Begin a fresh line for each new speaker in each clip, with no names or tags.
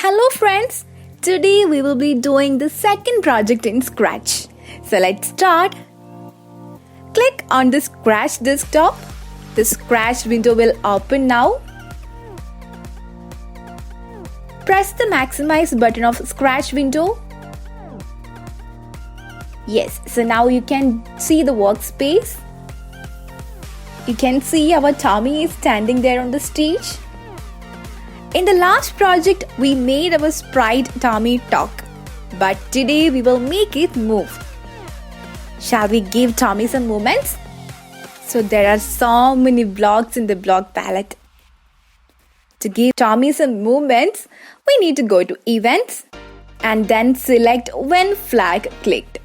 Hello friends, today we will be doing the second project in Scratch. So let's start. Click on the Scratch desktop. The Scratch window will open now. Press the maximize button of Scratch window. Yes, so now you can see the workspace. You can see our Tommy is standing there on the stage. In the last project, we made our sprite Tommy talk, but today we will make it move. Shall we give Tommy some movements? So there are so many blocks in the block palette. To give Tommy some movements, we need to go to Events and then select When Flag Clicked.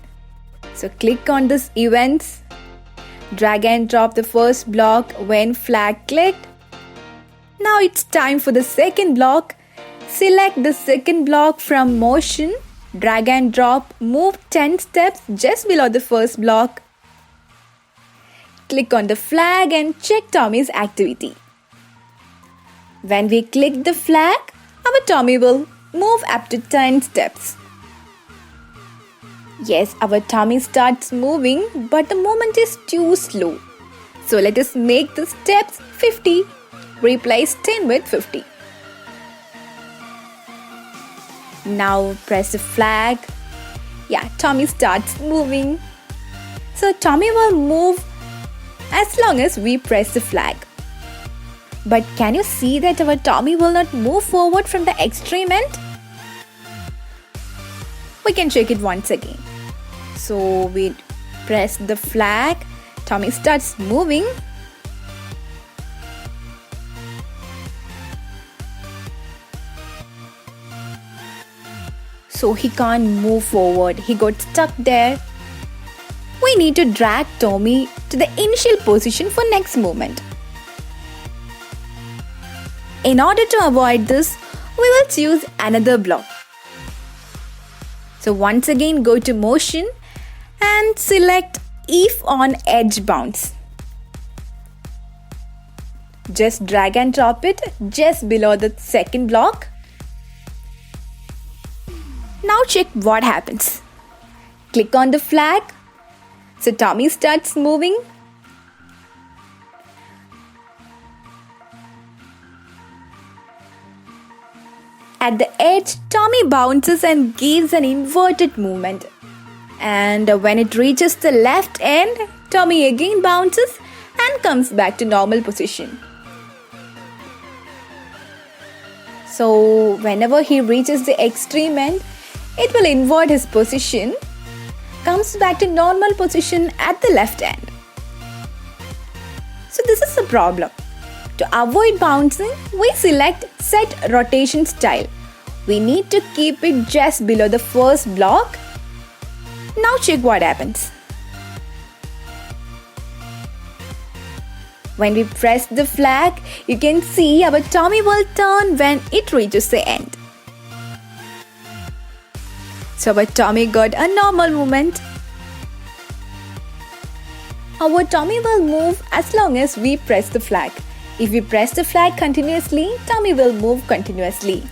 So click on this Events, drag and drop the first block When Flag Clicked. Now it's time for the second block. Select the second block from Motion, drag and drop, move 10 steps just below the first block. Click on the flag and check Tommy's activity. When we click the flag, our Tommy will move up to 10 steps. Yes, our Tommy starts moving, but the movement is too slow. So let us make the steps 50. Replace 10 with 50. Now press the flag. Yeah, Tommy starts moving. So Tommy will move as long as we press the flag. But can you see that our Tommy will not move forward from the extreme end? We can check it once again. So we press the flag. Tommy starts moving. So he can't move forward. He got stuck there. We need to drag Tommy to the initial position for next movement. In order to avoid this, we will choose another block. So once again go to Motion and select If on Edge Bounce. Just drag and drop it just below the second block. Now check what happens. Click on the flag. So Tommy starts moving. At the edge, Tommy bounces and gives an inverted movement. And when it reaches the left end, Tommy again bounces and comes back to normal position. So whenever he reaches the extreme end, it will invert his position, comes back to normal position at the left end. So this is the problem. To avoid bouncing, we select Set Rotation Style. We need to keep it just below the first block. Now check what happens. When we press the flag, you can see our Tommy will turn when it reaches the end. So our Tommy got a normal movement. Our Tommy will move as long as we press the flag. If we press the flag continuously, Tommy will move continuously.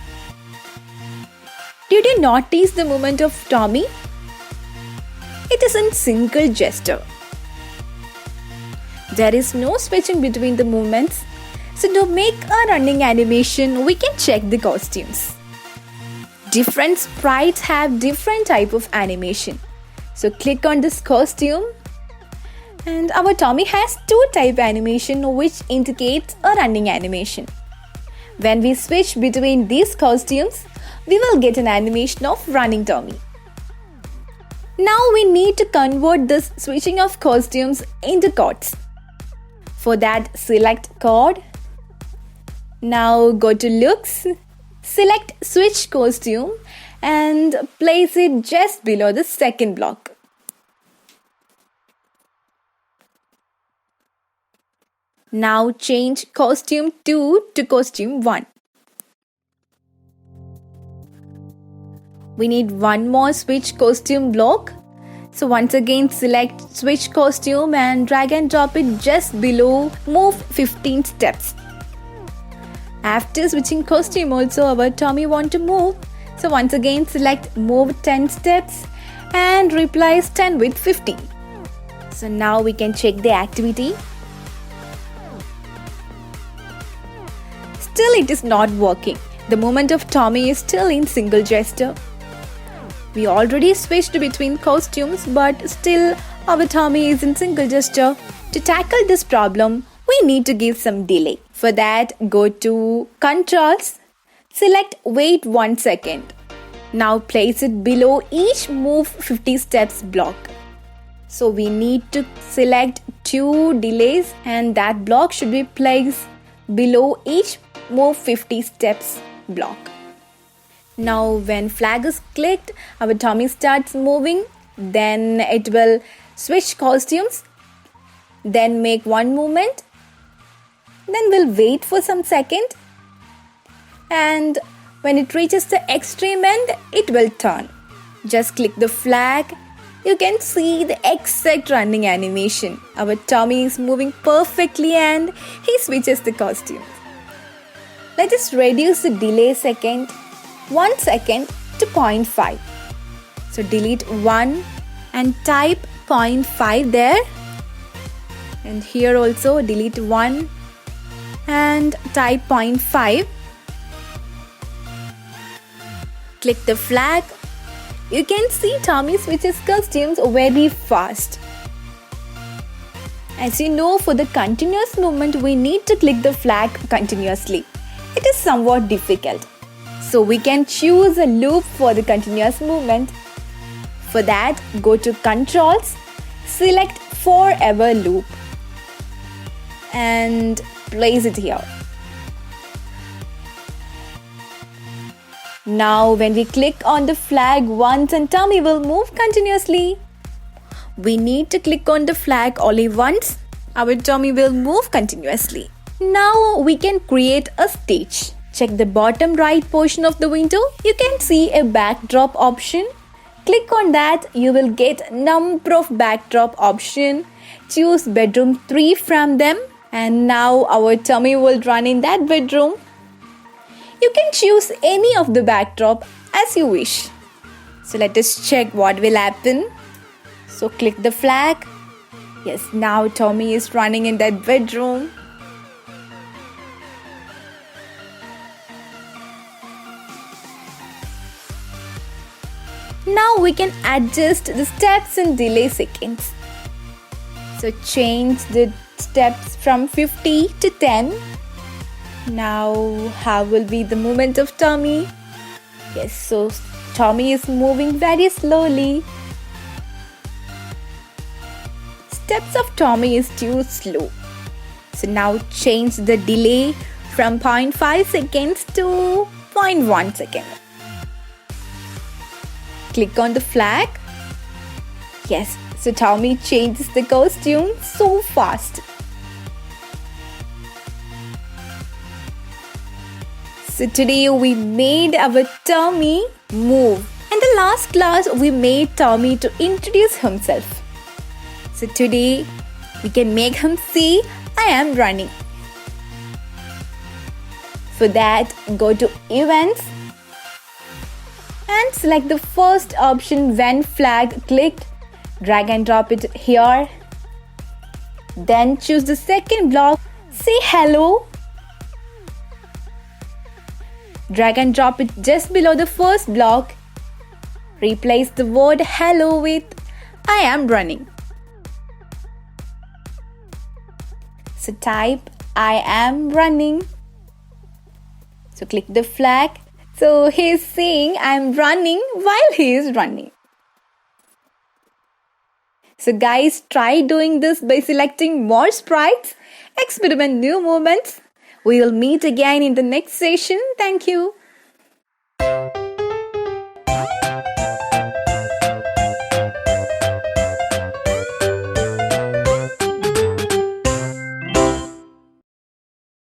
Did you notice the movement of Tommy? It is in single gesture. There is no switching between the movements. So to make a running animation, we can check the costumes. Different sprites have different type of animation. So click on this costume. And our Tommy has two type animation which indicates a running animation. When we switch between these costumes, we will get an animation of running Tommy. Now we need to convert this switching of costumes into chords. For that, select chord. Now go to Looks. Select Switch Costume and place it just below the second block. Now change Costume 2 to Costume 1. We need one more Switch Costume block. So once again select Switch Costume and drag and drop it just below, move 15 steps. After switching costume also, our Tommy want to move. So once again select move 10 steps and replace 10 with 50. So now we can check the activity. Still it is not working. The movement of Tommy is still in single gesture. We already switched between costumes, but still our Tommy is in single gesture. To tackle this problem, we need to give some delay. For that, go to Controls, select Wait 1 second. Now place it below each Move 50 steps block. So we need to select 2 delays and that block should be placed below each Move 50 steps block. Now when flag is clicked, our Tommy starts moving, then it will switch costumes, then make one movement, then we'll wait for some second, and when it reaches the extreme end, it will turn. Just click the flag. You can see the exact running animation. Our Tommy is moving perfectly and he switches the costume. Let us reduce the delay second, 1 second to 0.5. So delete 1 and type 0.5 there. And here also delete 1 and type 0.5. Click the flag. You can see Tommy switches costumes very fast. As you know, for the continuous movement, we need to click the flag continuously. It is somewhat difficult. So we can choose a loop for the continuous movement. For that, go to Controls, select Forever Loop and place it here. Now when we click on the flag once and Tommy will move continuously. We need to click on the flag only once. Our Tommy will move continuously. Now we can create a stage. Check the bottom right portion of the window. You can see a backdrop option. Click on that. You will get number of backdrop option. Choose bedroom 3 from them. And now our Tommy will run in that bedroom. You can choose any of the backdrop as you wish. So let us check what will happen. So click the flag. Yes, now Tommy is running in that bedroom. Now we can adjust the steps and delay seconds. So change the steps from 50 to 10. Now how will be the movement of Tommy? Yes, so Tommy is moving very slowly. Steps of Tommy is too slow. So now change the delay from 0.5 seconds to 0.1 second. Click on the flag. Yes, so Tommy changes the costume so fast. So today we made our Tommy move. In the last class we made Tommy to introduce himself. So today we can make him say, I am running. For that, go to Events and select the first option when flag clicked. Drag and drop it here. Then choose the second block. Say hello. Drag and drop it just below the first block. Replace the word hello with I am running. So type I am running. So click the flag. So he is saying I am running while he is running. So guys, try doing this by selecting more sprites, experiment new movements. We will meet again in the next session. Thank you.